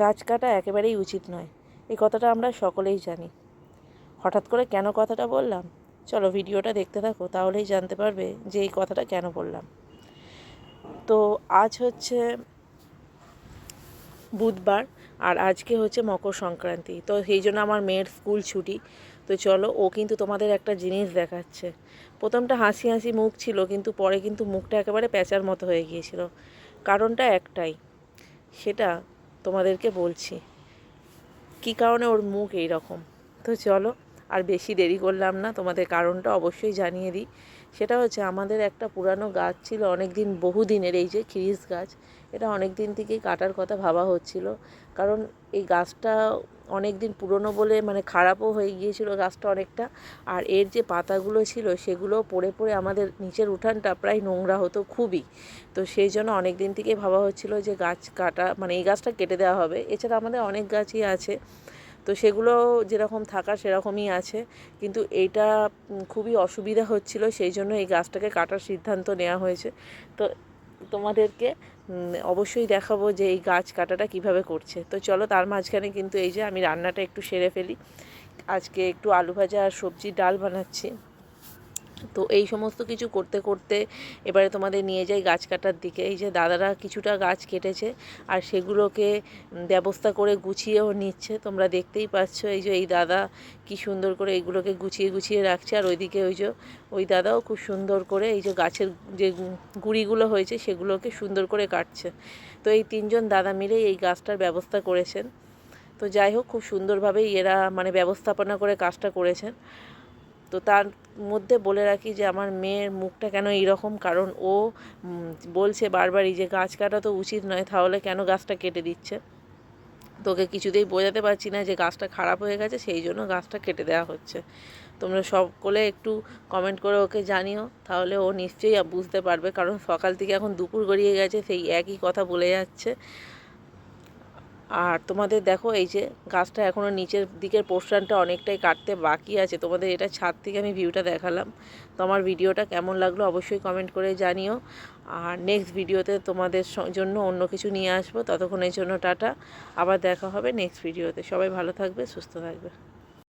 গাছ কাটা একেবারেই উচিত নয়, এই কথাটা আমরা সকলেই জানি। হঠাৎ করে কেন কথাটা বললাম, চলো ভিডিওটা দেখতে থাকো, তাহলেই জানতে পারবে যে এই কথাটা কেন বললাম। তো আজ হচ্ছে বুধবার, আর আজকে হচ্ছে মকর সংক্রান্তি। তো সেই জন্য আমার মেয়ের স্কুল ছুটি। তো চলো, ও কিন্তু তোমাদের একটা জিনিস দেখাচ্ছে। প্রথমটা হাসি হাসি মুখ ছিল, কিন্তু পরে কিন্তু মুখটা একেবারে প্যাঁচার মতো হয়ে গিয়েছিল। কারণটা একটাই, সেটা তোমাদেরকে বলছি কী কারণে ওর মুখ এই রকম। তো চলো, আর বেশি দেরি করলাম না, তোমাদের কারণটা অবশ্যই জানিয়ে দিই। সেটা হচ্ছে, আমাদের একটা পুরানো গাছ ছিল অনেক দিন, বহুদিনের, এই যে খিরিস গাছ। এটা অনেক দিন থেকেই কাটার কথা ভাবা হচ্ছিল, কারণ এই গাছটা অনেক দিন পুরনো বলে মানে খারাপও হয়ে গিয়েছিল গাছটা অনেকটা। আর এর যে পাতাগুলো ছিল সেগুলো পড়ে পড়ে আমাদের নিচের উঠানটা প্রায় নোংরা হতো খুবই। তো সেই জন্য অনেক দিন থেকেই ভাবা হচ্ছিলো যে গাছ কাটা, মানে এই গাছটা কেটে দেওয়া হবে। এছাড়া আমাদের অনেক গাছই আছে, তো সেগুলো যেরকম থাকার সেরকমই আছে, কিন্তু এইটা খুবই অসুবিধা হচ্ছিলো, সেই জন্য এই গাছটাকে কাটার সিদ্ধান্ত নেওয়া হয়েছে। তো তোমাদেরকে অবশ্যই দেখাবো যে এই গাছ কাটাটা কিভাবে করছে। তো চলো, তার মাঝখানে কিন্তু এই যে আমি রান্নাটা একটু সেরে ফেলি। আজকে একটু আলু ভাজা আর সবজির ডাল বানাচ্ছি। তো এই সমস্ত কিছু করতে করতে এবারে তোমাদের নিয়ে যাই গাছ কাটার দিকে। এই যে দাদারা কিছুটা গাছ কেটেছে, আর সেগুলোকে ব্যবস্থা করে গুছিয়েও নিচ্ছে, তোমরা দেখতেই পাচ্ছ। এই যে এই দাদা কি সুন্দর করে এইগুলোকে গুছিয়ে গুছিয়ে রাখছে, আর ওইদিকে ওই দাদাও খুব সুন্দর করে এই যে গাছের যে গুঁড়িগুলো হয়েছে সেগুলোকে সুন্দর করে কাটছে। তো এই তিনজন দাদা মিলেই এই গাছটার ব্যবস্থা করেছেন। তো যাই হোক, খুব সুন্দরভাবেই এরা মানে ব্যবস্থাপনা করে কাজটা করেছেন। তো তার মধ্যে বলে রাখি যে আমার মেয়ের মুখটা কেন এইরকম, কারণ ও বলছে বারবারই যে গাছ কাটা তো উচিত নয়, তাহলে কেন গাছটা কেটে দিচ্ছে। তোকে কিছুতেই বোঝাতে পারছি না যে গাছটা খারাপ হয়ে গেছে, সেই জন্য গাছটা কেটে দেওয়া হচ্ছে। তোমরা সকলে একটু কমেন্ট করে ওকে জানিও, তাহলে ও নিশ্চয়ই বুঝতে পারবে, কারণ সকাল থেকে এখন দুপুর গড়িয়ে গেছে, সেই একই কথা বলে যাচ্ছে। আর তোমাদের দেখো, এই যে গাছটা এখনও নিচের দিকের পোর্শনটা অনেকটাই কাটতে বাকি আছে। তোমাদের এটা ছাদ থেকে আমি ভিউটা দেখালাম। তো আমার ভিডিওটা কেমন লাগলো অবশ্যই কমেন্ট করে জানিও। আর নেক্সট ভিডিওতে তোমাদের জন্য অন্য কিছু নিয়ে আসবো। ততক্ষণের জন্য টাটা, আবার দেখা হবে নেক্সট ভিডিওতে। সবাই ভালো থাকবে, সুস্থ থাকবে।